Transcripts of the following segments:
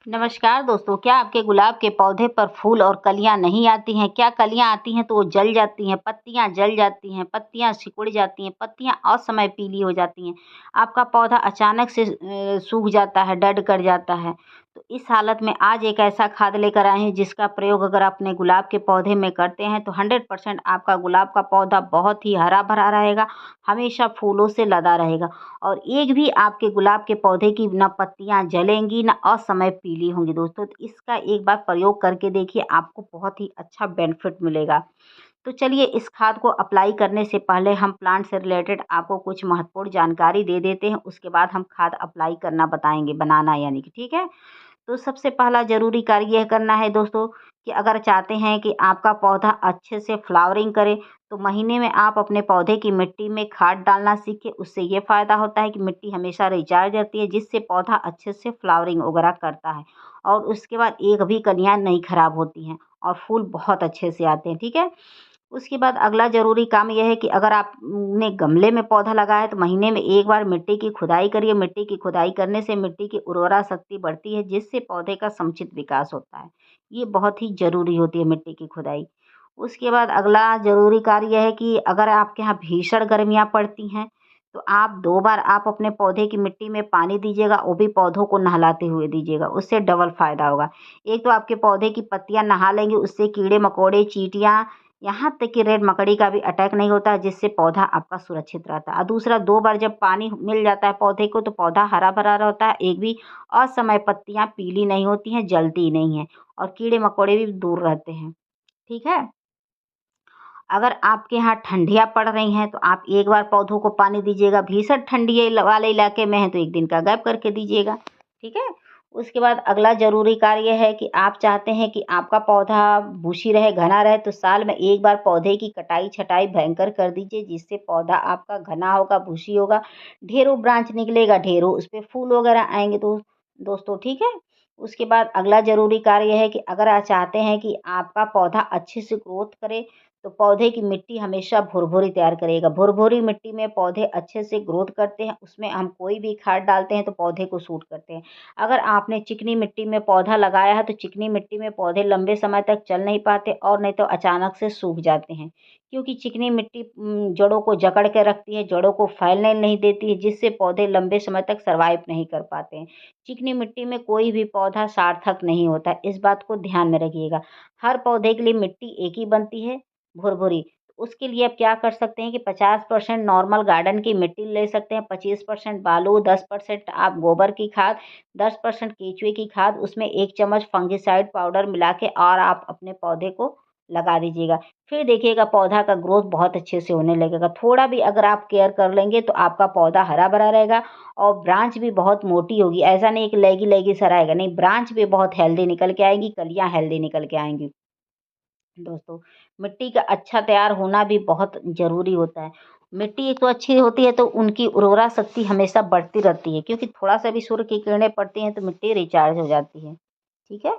नमस्कार दोस्तों, क्या आपके गुलाब के पौधे पर फूल और कलियां नहीं आती हैं? क्या कलियां आती हैं तो वो जल जाती हैं, पत्तियां जल जाती हैं, पत्तियां सिकुड़ जाती हैं, पत्तियां असमय पीली हो जाती हैं, आपका पौधा अचानक से सूख जाता है, डेड कर जाता है। तो इस हालत में आज एक ऐसा खाद लेकर आए हैं जिसका प्रयोग अगर अपने गुलाब के पौधे में करते हैं तो 100% आपका गुलाब का पौधा बहुत ही हरा-भरा रहेगा, हमेशा फूलों से लदा रहेगा। और एक भी आपके गुलाब के पौधे की ना पत्तियाँ जलेंगी, ना असमय पीली होंगी दोस्तों। तो इसका एक बार प्रयोग करके देखिए, आपको बहुत ही अच्छा बेनिफिट मिलेगा। तो चलिए इस खाद को अप्लाई करने से पहले हम प्लांट से रिलेटेड आपको कुछ महत्वपूर्ण जानकारी दे देते हैं, उसके बाद हम खाद अप्लाई करना बताएँगे, बनाना यानी कि ठीक है? तो सबसे पहला ज़रूरी कार्य यह करना है दोस्तों कि अगर चाहते हैं कि आपका पौधा अच्छे से फ्लावरिंग करे, तो महीने में आप अपने पौधे की मिट्टी में खाद डालना सीखें। उससे ये फ़ायदा होता है कि मिट्टी हमेशा रिचार्ज रहती है, जिससे पौधा अच्छे से फ्लावरिंग वगैरह करता है और उसके बाद एक भी कलियाँ नहीं खराब होती हैं और फूल बहुत अच्छे से आते हैं, ठीक है? उसके बाद अगला ज़रूरी काम ये है कि अगर आपने गमले में पौधा लगाया है तो महीने में एक बार मिट्टी की खुदाई करिए। मिट्टी की खुदाई करने से मिट्टी की उर्वरा शक्ति बढ़ती है, जिससे पौधे का समुचित विकास होता है। ये बहुत ही ज़रूरी होती है मिट्टी की खुदाई। उसके बाद अगला ज़रूरी कार्य यह है कि अगर आपके यहाँ भीषण गर्मियाँ पड़ती हैं, तो आप 2 बार आप अपने पौधे की मिट्टी में पानी दीजिएगा, वो भी पौधों को नहलाते हुए दीजिएगा, उससे डबल फ़ायदा होगा। एक तो आपके पौधे की पत्तियाँ नहा लेंगी, उससे कीड़े-मकोड़े, चींटियाँ, यहाँ तक कि रेड मकड़ी का भी अटैक नहीं होता है, जिससे पौधा आपका सुरक्षित रहता है। और दूसरा 2 बार जब पानी मिल जाता है पौधे को तो पौधा हरा-भरा रहता है, एक भी असमय पत्तियाँ पीली नहीं होती हैं, जलती नहीं हैं और कीड़े-मकोड़े भी दूर रहते हैं। ठीक है? अगर आपके यहाँ ठंडियाँ पड़ रही हैं, तो आप एक बार पौधों को पानी दीजिएगा, भीषण ठंडी वाले इलाके में हैं, तो 1 दिन का गैप करके दीजिएगा, ठीक है? उसके बाद अगला ज़रूरी कार्य ये है कि आप चाहते हैं कि आपका पौधा बुशी रहे, घना रहे, तो साल में 1 बार पौधे की कटाई-छँटाई भयंकर कर दीजिए, जिससे पौधा आपका घना होगा, बुशी होगा, ढेरों ब्रांच निकलेगा, ढेरों उसपे फूल वगैरह आएँगे दोस्तों, ठीक है? उसके बाद अगला ज़रूरी कार्य है कि अगर आप चाहते हैं कि आपका पौधा अच्छे से ग्रोथ करे, तो पौधे की मिट्टी हमेशा भुरभुरी तैयार करिएगा। भुरभुरी मिट्टी में पौधे अच्छे से ग्रोथ करते हैं, उसमें हम कोई भी खाद डालते हैं तो पौधे को सूट करते हैं। अगर आपने चिकनी मिट्टी में पौधा लगाया है, तो चिकनी मिट्टी में पौधे लंबे समय तक चल नहीं पाते और नहीं तो अचानक से सूख जाते हैं। क्योंकि चिकनी मिट्टी जड़ों को जकड़ के रखती है, जड़ों को फैलने नहीं देती है, जिससे पौधे लंबे समय तक सर्वाइव नहीं कर पाते हैं। चिकनी मिट्टी में कोई भी पौधा सार्थक नहीं होता, इस बात को ध्यान में रखिएगा। हर पौधे के लिए मिट्टी एक ही बनती है, भुरभुरी। उसके लिए आप क्या कर सकते हैं कि 50% नॉर्मल गार्डन की मिट्टी ले सकते हैं, 25% बालू, 10% आप गोबर की खाद, 10% केचुए की खाद, उसमें 1 चम्मच फंगिसाइड पाउडर मिला के और आप अपने पौधे को लगा दीजिएगा। फिर देखिएगा पौधा का ग्रोथ बहुत अच्छे से होने लगेगा। थोड़ा भी अगर आप केयर कर लेंगे तो आपका पौधा हरा-भरा रहेगा और ब्रांच भी बहुत मोटी होगी। ऐसा नहीं कि लेगी-लेगी सा रहेगा, नहीं ब्रांच भी बहुत हेल्दी निकल के आएगी, कलियाँ हेल्दी निकल के आएँगी। दोस्तों, मिट्टी का अच्छा तैयार होना भी बहुत ज़रूरी होता है। मिट्टी एक तो अच्छी होती है तो उनकी उर्वरा शक्ति हमेशा बढ़ती रहती है क्योंकि थोड़ा-सा भी सूर्य की किरणें पड़ती हैं तो मिट्टी रिचार्ज हो जाती है। ठीक है?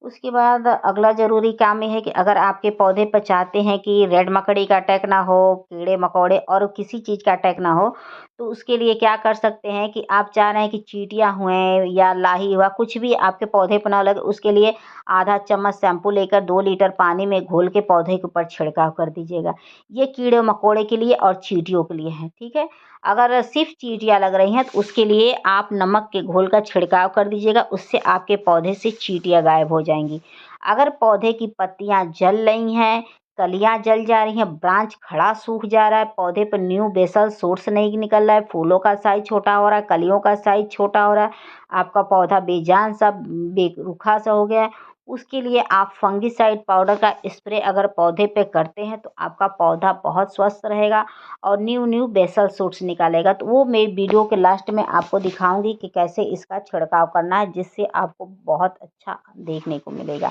उसके बाद अगला ज़रूरी काम ये है कि अगर आपके पौधे पे चाहते हैं कि रेड मकड़ी का अटैक ना हो, कीड़े-मकोड़े और किसी चीज़ का अटैक ना हो, तो उसके लिए क्या कर सकते हैं कि आप चाह रहे हैं कि चींटियाँ हुए या लाही हुआ, कुछ भी आपके पौधे पे ना लगे, उसके लिए आधा चम्मच शैम्पू लेकर 2 लीटर पानी में घोल के पौधे के ऊपर छिड़काव कर दीजिएगा। ये कीड़े-मकोड़े के लिए और चींटियों के लिए है, ठीक है? अगर सिर्फ़ चींटियाँ लग रही हैं, तो उसके लिए आप नमक के घोल का छिड़काव कर दीजिएगा, उससे आपके पौधे से चींटियाँ गायब हो जाएँगी। अगर पौधे की पत्तियाँ जल रही हैं, कलियाँ जल जा रही हैं, ब्रांच खड़ा सूख जा रहा है, पौधे पर न्यू बेसल सोर्स नहीं निकल रहा है, फूलों का साइज़ छोटा हो रहा है, कलियों का साइज़ छोटा हो रहा है, आपका पौधा बेजान सा रूखा सा हो गया है, उसके लिए आप फंगिसाइड पाउडर का स्प्रे अगर पौधे पे करते हैं, तो आपका पौधा बहुत स्वस्थ रहेगा और न्यू बेसल शूट्स निकालेगा। तो वो मैं वीडियो के लास्ट में आपको दिखाऊँगी कि कैसे इसका छिड़काव करना है, जिससे आपको बहुत अच्छा देखने को मिलेगा।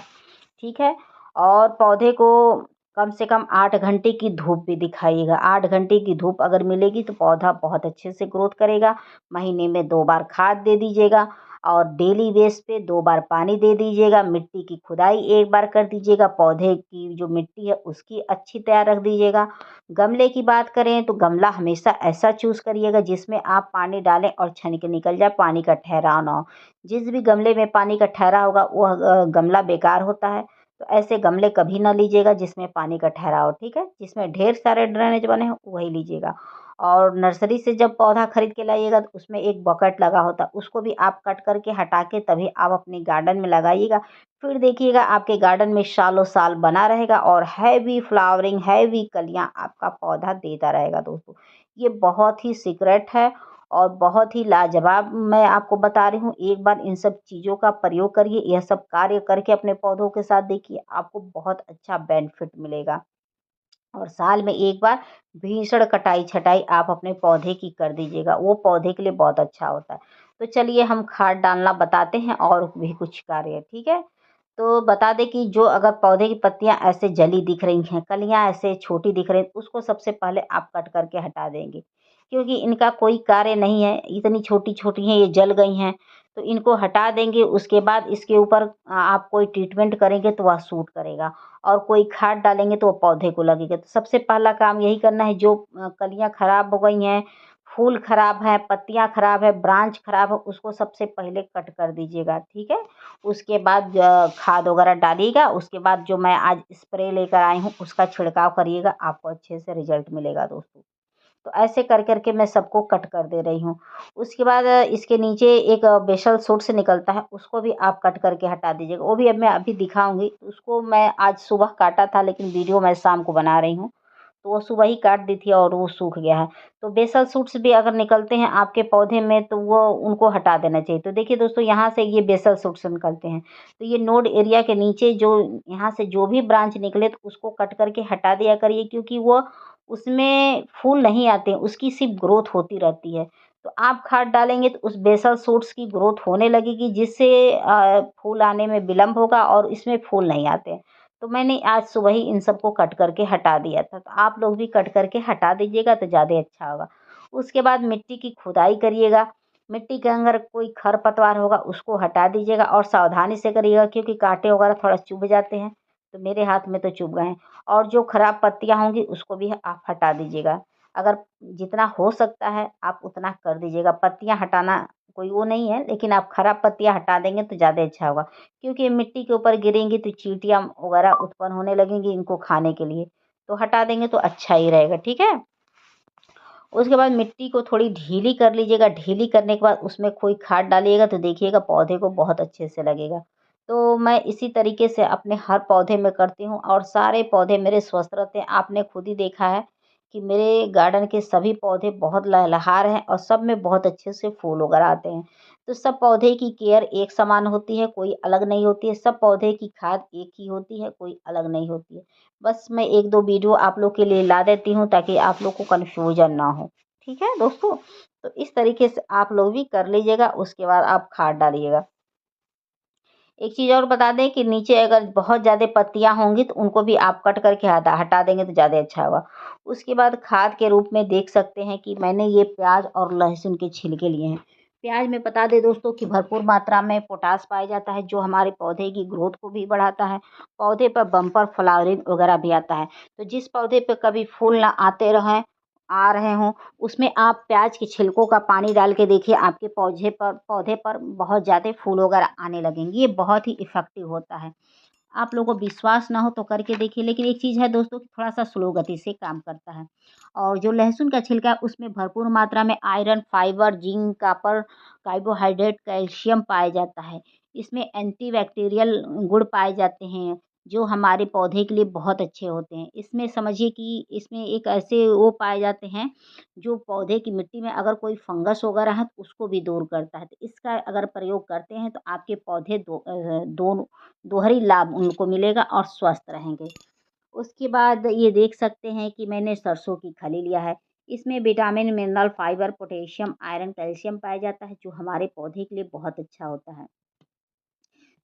ठीक है? और पौधे को कम से कम 8 घंटे की धूप भी दिखाइएगा। 8 घंटे की धूप अगर मिलेगी तो पौधा बहुत अच्छे से ग्रोथ करेगा। महीने में 2 बार खाद दे दीजिएगा। और डेली बेस पे 2 बार पानी दे दीजिएगा। मिट्टी की खुदाई 1 बार कर दीजिएगा। पौधे की जो मिट्टी है उसकी अच्छी तैयार रख दीजिएगा। गमले की बात करें तो गमला हमेशा ऐसा चूज़ करिएगा जिसमें आप पानी डालें और छन के निकल जाए, पानी का ठहराव ना हो। जिस भी गमले में पानी का ठहराव होगा वह गमला बेकार होता है। तो ऐसे गमले कभी ना लीजिएगा जिसमें पानी का ठहराव हो, ठीक है? जिसमें ढेर सारे ड्रेनेज बने हों वही लीजिएगा। और नर्सरी से जब पौधा खरीद के लाइएगा तो उसमें एक बकेट लगा होता है, उसको भी आप कट करके हटा के तभी आप अपने गार्डन में लगाइएगा। फिर देखिएगा आपके गार्डन में सालों साल बना रहेगा और हैवी फ्लावरिंग, हैवी कलियाँ आपका पौधा देता रहेगा दोस्तों। ये बहुत ही सीक्रेट है और बहुत ही लाजवाब मैं आपको बता रही हूँ। एक बार इन सब चीज़ों का प्रयोग करिए, यह सब कार्य करके अपने पौधों के साथ देखिए, आपको बहुत अच्छा बेनिफिट मिलेगा। और साल में 1 बार भीषण कटाई-छँटाई आप अपने पौधे की कर दीजिएगा, वो पौधे के लिए बहुत अच्छा होता है। तो चलिए हम खाद डालना बताते हैं और भी कुछ कार्य, ठीक है? तो बता दें कि जो अगर पौधे की पत्तियाँ ऐसे जली दिख रही हैं, कलियाँ ऐसे छोटी दिख रही हैं, उसको सबसे पहले आप कट करके हटा देंगे। क्योंकि इनका कोई कार्य नहीं है, इतनी छोटी-छोटी हैं, ये जल गई हैं, तो इनको हटा देंगे। उसके बाद इसके ऊपर आप कोई ट्रीटमेंट करेंगे तो वह सूट करेगा और कोई खाद डालेंगे तो वो पौधे को लगेगा। तो सबसे पहला काम यही करना है, जो कलियाँ खराब हो गई हैं, फूल खराब है, पत्तियाँ खराब है, ब्रांच खराब है, उसको सबसे पहले कट कर दीजिएगा, ठीक है? उसके बाद खाद वगैरह डालिएगा। उसके बाद जो मैं आज स्प्रे लेकर आई हूँ उसका छिड़काव करिएगा, आपको अच्छे से रिज़ल्ट मिलेगा दोस्तों। तो ऐसे कर के मैं सबको कट कर दे रही हूँ। उसके बाद इसके नीचे एक बेसल सूट से निकलता है, उसको भी आप कट करके हटा दीजिएगा। वो भी अब मैं अभी दिखाऊँगी। उसको मैं आज सुबह काटा था लेकिन वीडियो मैं शाम को बना रही हूँ। तो वो सुबह ही काट दी थी और वो सूख गया है। तो बेसल सूट्स भी अगर निकलते हैं आपके पौधे में तो वो उनको हटा देना चाहिए। तो देखिए दोस्तों, यहाँ से ये बेसल सूट्स निकलते हैं। तो ये नोड एरिया के नीचे जो यहाँ से जो भी ब्रांच निकले तो उसको कट करके हटा दिया करिए, क्योंकि वो उसमें फूल नहीं आते हैं, उसकी सिर्फ़ ग्रोथ होती रहती है। तो आप खाद डालेंगे तो उस बेसल सूट्स की ग्रोथ होने लगेगी, जिससे फूल आने में विलंब होगा और इसमें फूल नहीं आते हैं। तो मैंने आज सुबह ही इन सबको कट करके हटा दिया था। तो आप लोग भी कट करके हटा दीजिएगा तो ज़्यादा अच्छा होगा। उसके बाद मिट्टी की खुदाई करिएगा। मिट्टी के अंदर कोई खरपतवार होगा उसको हटा दीजिएगा और सावधानी से करिएगा, क्योंकि काँटे वगैरह थोड़ा चुभ जाते हैं। तो मेरे हाथ में तो चुभ गए हैं। और जो खराब पत्तियाँ होंगी उसको भी आप हटा दीजिएगा। अगर जितना हो सकता है आप उतना कर दीजिएगा। पत्तियाँ हटाना कोई वो नहीं है, लेकिन आप खराब पत्तियाँ हटा देंगे तो ज़्यादा अच्छा होगा। क्योंकि ये मिट्टी के ऊपर गिरेंगी तो चींटियाँ वगैरह उत्पन्न होने लगेंगी इनको खाने के लिए। तो हटा देंगे तो अच्छा ही रहेगा, ठीक है? उसके बाद मिट्टी को थोड़ी ढीली कर लीजिएगा। ढीली करने के बाद उसमें कोई खाद डालिएगा तो देखिएगा पौधे को बहुत अच्छे से लगेगा। तो मैं इसी तरीके से अपने हर पौधे में करती हूँ और सारे पौधे मेरे स्वस्थ रहते हैं। आपने खुद ही देखा है कि मेरे गार्डन के सभी पौधे बहुत लहलहा रहे हैं और सब में बहुत अच्छे से फूल वगैरह आते हैं। तो सब पौधे की केयर एक समान होती है, कोई अलग नहीं होती है। सब पौधे की खाद एक ही होती है, कोई अलग नहीं होती है। बस मैं 1-2 वीडियो आप लोग के लिए ला देती हूँ ताकि आप लोग को कन्फ्यूजन ना हो। ठीक है दोस्तों? तो इस तरीके से आप लोग भी कर लीजिएगा, उसके बाद आप खाद डालिएगा। एक चीज़ और बता दें कि नीचे अगर बहुत ज़्यादा पत्तियाँ होंगी तो उनको भी आप कट करके हटा हटा देंगे तो ज़्यादा अच्छा होगा। उसके बाद खाद के रूप में देख सकते हैं कि मैंने ये प्याज़ और लहसुन के छिलके लिए हैं। प्याज़ में बता दें दोस्तों कि भरपूर मात्रा में पोटाश पाया जाता है, जो हमारे पौधे की ग्रोथ को भी बढ़ाता है। पौधे पर बम्पर फ्लावरिंग वगैरह भी आता है। तो जिस पौधे पे कभी फूल ना आते रहें आ रहे हों, उसमें आप प्याज के छिलकों का पानी डाल के देखिए, आपके पौधे पर बहुत ज़्यादा फूल वगैरह आने लगेंगे। ये बहुत ही इफ़ेक्टिव होता है। आप लोगों को विश्वास ना हो तो करके देखिए, लेकिन एक चीज़ है दोस्तों कि थोड़ा-सा स्लो गति से काम करता है। और जो लहसुन का छिलका है उसमें भरपूर मात्रा में iron, fibre, zinc, copper, carbohydrate, calcium पाया जाता है। इसमें एंटीबैक्टीरियल गुण पाए जाते हैं, जो हमारे पौधे के लिए बहुत अच्छे होते हैं। इसमें समझिए कि इसमें एक ऐसे वो पाए जाते हैं, जो पौधे की मिट्टी में अगर कोई फंगस वगैरह है तो उसको भी दूर करता है। तो इसका अगर प्रयोग करते हैं तो आपके पौधे दोनों दोहरी लाभ उनको मिलेगा और स्वस्थ रहेंगे। उसके बाद ये देख सकते हैं कि मैंने सरसों की खली लिया है। इसमें vitamin, mineral, fibre, potassium, iron, calcium पाया जाता है, जो हमारे पौधे के लिए बहुत अच्छा होता है।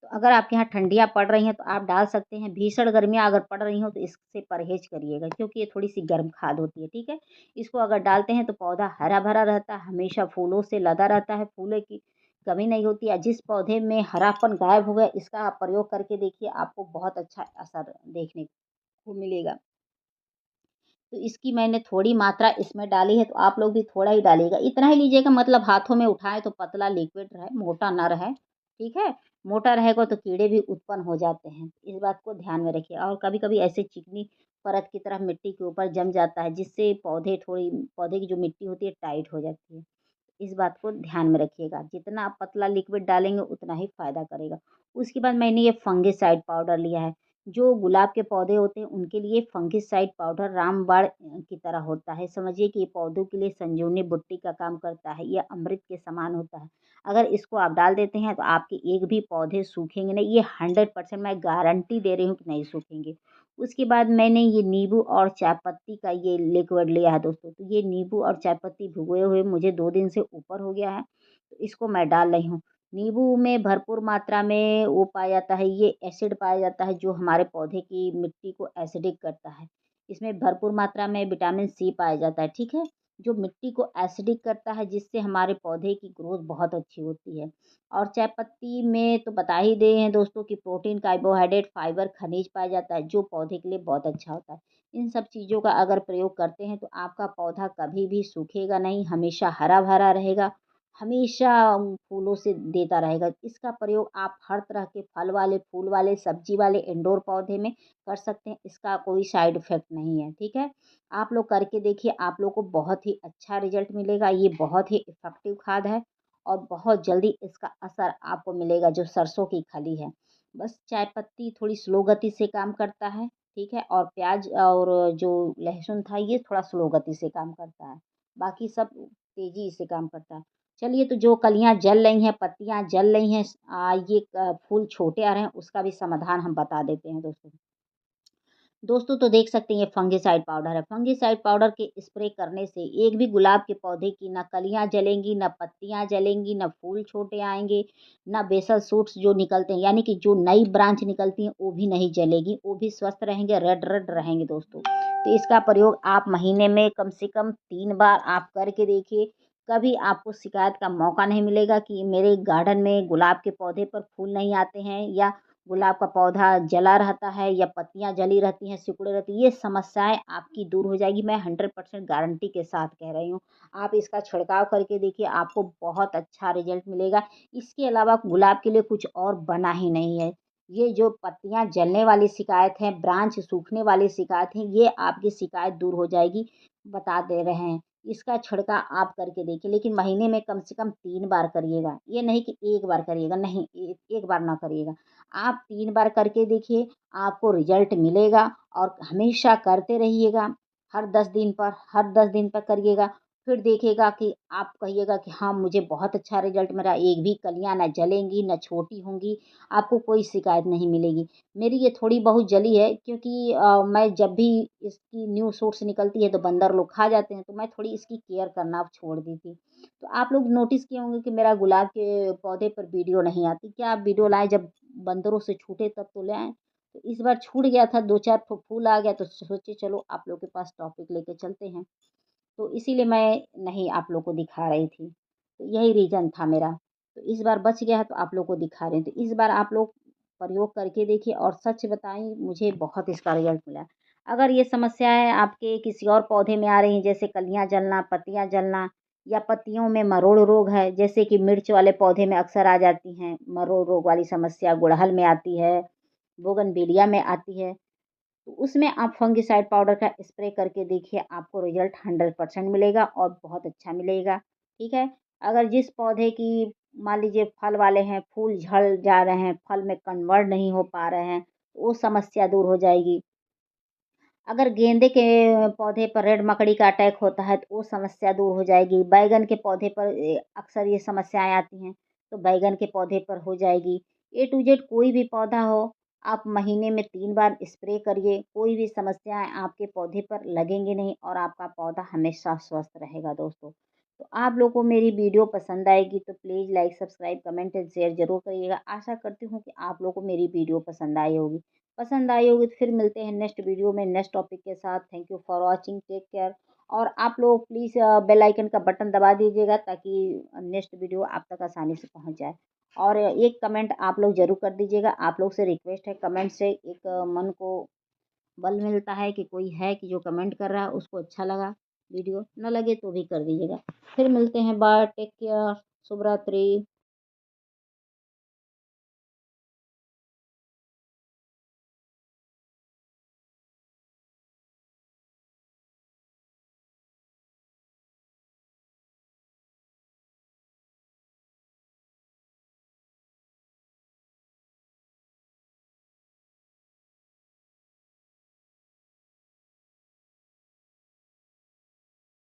तो अगर आपके यहाँ ठंडियाँ पड़ रही हैं तो आप डाल सकते हैं। भीषण गर्मियाँ अगर पड़ रही हों तो इससे परहेज़ करिएगा, क्योंकि ये थोड़ी-सी गर्म खाद होती है, ठीक है? इसको अगर डालते हैं तो पौधा हरा-भरा रहता है, हमेशा फूलों से लदा रहता है। कमी नहीं होती है। जिस पौधे में हरापन गायब हो गया, इसका आप प्रयोग करके देखिए, आपको बहुत अच्छा असर देखने को मिलेगा। तो इसकी मैंने थोड़ी मात्रा इसमें डाली है, तो आप लोग भी थोड़ा ही डालिएगा। इतना ही लीजिएगा, मतलब हाथों में उठाएँ तो पतला लिक्विड रहे, मोटा ना रहे, ठीक है? मोटा रहेगा तो कीड़े भी उत्पन्न हो जाते हैं, इस बात को ध्यान में रखिए। और कभी-कभी ऐसे चिकनी परत की तरह मिट्टी के ऊपर जम जाता है, जिससे पौधे की जो मिट्टी होती है टाइट हो जाती है। इस बात को ध्यान में रखिएगा। जितना आप पतला लिक्विड डालेंगे उतना ही फ़ायदा करेगा। उसके बाद मैंने ये फंगिसाइड पाउडर लिया है। जो गुलाब के पौधे होते हैं उनके लिए फंगिसाइड पाउडर रामबाण की तरह होता है। समझिए कि ये पौधों के लिए संजीवनी बूटी का काम करता है। ये अमृत के समान होता है। अगर इसको आप डाल देते हैं तो आपके एक भी पौधे सूखेंगे नहीं। ये 100% मैं गारंटी दे रही हूँ कि नहीं सूखेंगे। उसके बाद मैंने ये नींबू और चाय पत्ती का ये लिक्विड लिया है दोस्तों। तो ये नींबू और चाय पत्ती भिगोए हुए मुझे 2 दिन से ऊपर हो गया है, तो इसको मैं डाल रही हूँ। नींबू में भरपूर मात्रा में वो पाया जाता है, ये एसिड पाया जाता है जो हमारे पौधे की मिट्टी को एसिडिक करता है। इसमें भरपूर मात्रा में विटामिन सी पाया जाता है, ठीक है? जो मिट्टी को एसिडिक करता है, जिससे हमारे पौधे की ग्रोथ बहुत अच्छी होती है। और चाय पत्ती में तो बता ही दिए हैं दोस्तों कि प्रोटीन, कार्बोहाइड्रेट, फाइबर, खनिज पाया जाता है, जो पौधे के लिए बहुत अच्छा होता है। इन सब चीज़ों का अगर प्रयोग करते हैं तो आपका पौधा कभी भी सूखेगा नहीं, हमेशा हरा-भरा रहेगा, हमेशा फूलों से देता रहेगा। इसका प्रयोग आप हर तरह के फल वाले, फूल वाले, सब्जी वाले इंडोर पौधे में कर सकते हैं। इसका कोई साइड इफ़ेक्ट नहीं है, ठीक है? आप लोग करके देखिए, आप लोग को बहुत ही अच्छा रिज़ल्ट मिलेगा। ये बहुत ही इफ़ेक्टिव खाद है और बहुत जल्दी इसका असर आपको मिलेगा, जो सरसों की खली है। बस चाय पत्ती थोड़ी स्लो गति से काम करता है, ठीक है? और प्याज़ और जो लहसुन था ये थोड़ा स्लो गति से काम करता है। बाकी सब तेज़ी से काम करता है। चलिए, तो जो कलियाँ जल रही हैं, पत्तियाँ जल रही हैं, ये फूल छोटे आ रहे हैं, उसका भी समाधान हम बता देते हैं दोस्तों। दोस्तों, तो देख सकते हैं ये फंगिसाइड पाउडर है। फंगिसाइड पाउडर के स्प्रे करने से एक भी गुलाब के पौधे की ना कलियाँ जलेंगी, ना पत्तियाँ जलेंगी, ना फूल छोटे आएँगे, ना बेसल शूट्स जो निकलते हैं, यानी कि जो नई ब्रांच निकलती हैं वो भी नहीं जलेगी, वो भी स्वस्थ रहेंगे, रेड-रेड रहेंगे दोस्तों। तो इसका प्रयोग आप महीने में कम से कम 3 बार आप करके देखिए। कभी आपको शिकायत का मौका नहीं मिलेगा कि मेरे गार्डन में गुलाब के पौधे पर फूल नहीं आते हैं, या गुलाब का पौधा जला रहता है, या पत्तियाँ जली रहती हैं, सिकुड़े रहती हैं, ये समस्याएँ आपकी दूर हो जाएगी। मैं 100% गारंटी के साथ कह रही हूँ। आप इसका छिड़काव करके देखिए, आपको बहुत अच्छा रिज़ल्ट मिलेगा। इसके अलावा गुलाब के लिए कुछ और बना ही नहीं है। ये जो पत्तियाँ जलने वाली शिकायत है, ब्रांच सूखने वाली शिकायत है, ये आपकी शिकायत दूर हो जाएगी, बता दे रहे हैं। इसका छिड़काव आप करके देखिए, लेकिन महीने में कम से कम 3 बार करिएगा। ये नहीं कि 1 बार करिएगा, नहीं, एक बार ना करिएगा। आप 3 बार करके देखिए, आपको रिज़ल्ट मिलेगा और हमेशा करते रहिएगा। हर 10 दिन पर करिएगा, फिर देखिएगा कि आप कहिएगा कि हाँ, मुझे बहुत अच्छा रिज़ल्ट मिला, एक भी कलियाँ ना जलेंगी, ना छोटी होंगी, आपको कोई शिकायत नहीं मिलेगी। मेरी ये थोड़ी बहुत जली है क्योंकि मैं जब भी इसकी न्यू शूट्स निकलती है तो बंदर लोग खा जाते हैं, तो मैं थोड़ी इसकी केयर करना अब छोड़ दी थी। तो आप लोग नोटिस किए होंगे कि मेरा गुलाब के पौधे पर वीडियो नहीं आती। क्या आप वीडियो लाएँ, जब बंदरों से छूटे तब तो ले आएँ। तो इस बार छूट गया था, 2-4 फूल आ गया तो सोचे चलो आप लोग के पास टॉपिक लेके चलते हैं। तो इसीलिए मैं नहीं आप लोग को दिखा रही थी। तो यही रीज़न था मेरा। तो इस बार बच गया है तो आप लोग को दिखा रहे हैं। तो इस बार आप लोग प्रयोग करके देखिए और सच बताएँ, मुझे बहुत इसका रिज़ल्ट मिला। अगर ये समस्याएँ आपके किसी और पौधे में आ रही हैं, जैसे कलियाँ जलना, पत्तियाँ जलना, या पत्तियों में मरोड़ रोग है, जैसे कि मिर्च वाले पौधे में अक्सर आ जाती हैं मरोड़ रोग वाली समस्या, गुड़हल में आती है, बोगनविलिया में आती है। तो उसमें आप फंगिसाइड पाउडर का स्प्रे करके देखिए, आपको रिज़ल्ट 100% मिलेगा और बहुत अच्छा मिलेगा, ठीक है? अगर जिस पौधे की मान लीजिए फल वाले हैं, फूल झड़ जा रहे हैं, फल में कन्वर्ट नहीं हो पा रहे हैं, तो वो समस्या दूर हो जाएगी। अगर गेंदे के पौधे पर रेड मकड़ी का अटैक होता है तो वो समस्या दूर हो जाएगी। बैंगन के पौधे पर अक्सर ये समस्याएँ आती हैं, तो बैंगन के पौधे पर हो जाएगी। ए टू ज़ेड कोई भी पौधा हो, आप महीने में 3 बार स्प्रे करिए, कोई भी समस्याएँ आपके पौधे पर लगेंगी नहीं और आपका पौधा हमेशा स्वस्थ रहेगा दोस्तों। तो आप लोग को मेरी वीडियो पसंद आएगी तो please like, subscribe, comment and share ज़रूर करिएगा। आशा करती हूँ कि आप लोग को मेरी वीडियो पसंद आई होगी तो फिर मिलते हैं नेक्स्ट वीडियो में नेक्स्ट टॉपिक के साथ। Thank you for watching, take care और आप लोग प्लीज़ बेल आइकन का बटन दबा दीजिएगा ताकि नेक्स्ट वीडियो आप तक आसानी से पहुंच जाए। और एक कमेंट आप लोग ज़रूर कर दीजिएगा। आप लोग से रिक्वेस्ट है, कमेंट से एक मन को बल मिलता है कि कोई है कि जो कमेंट कर रहा है उसको अच्छा लगा वीडियो, न लगे तो भी कर दीजिएगा। फिर मिलते हैं, बाय, टेक केयर, शुभ रात्रि।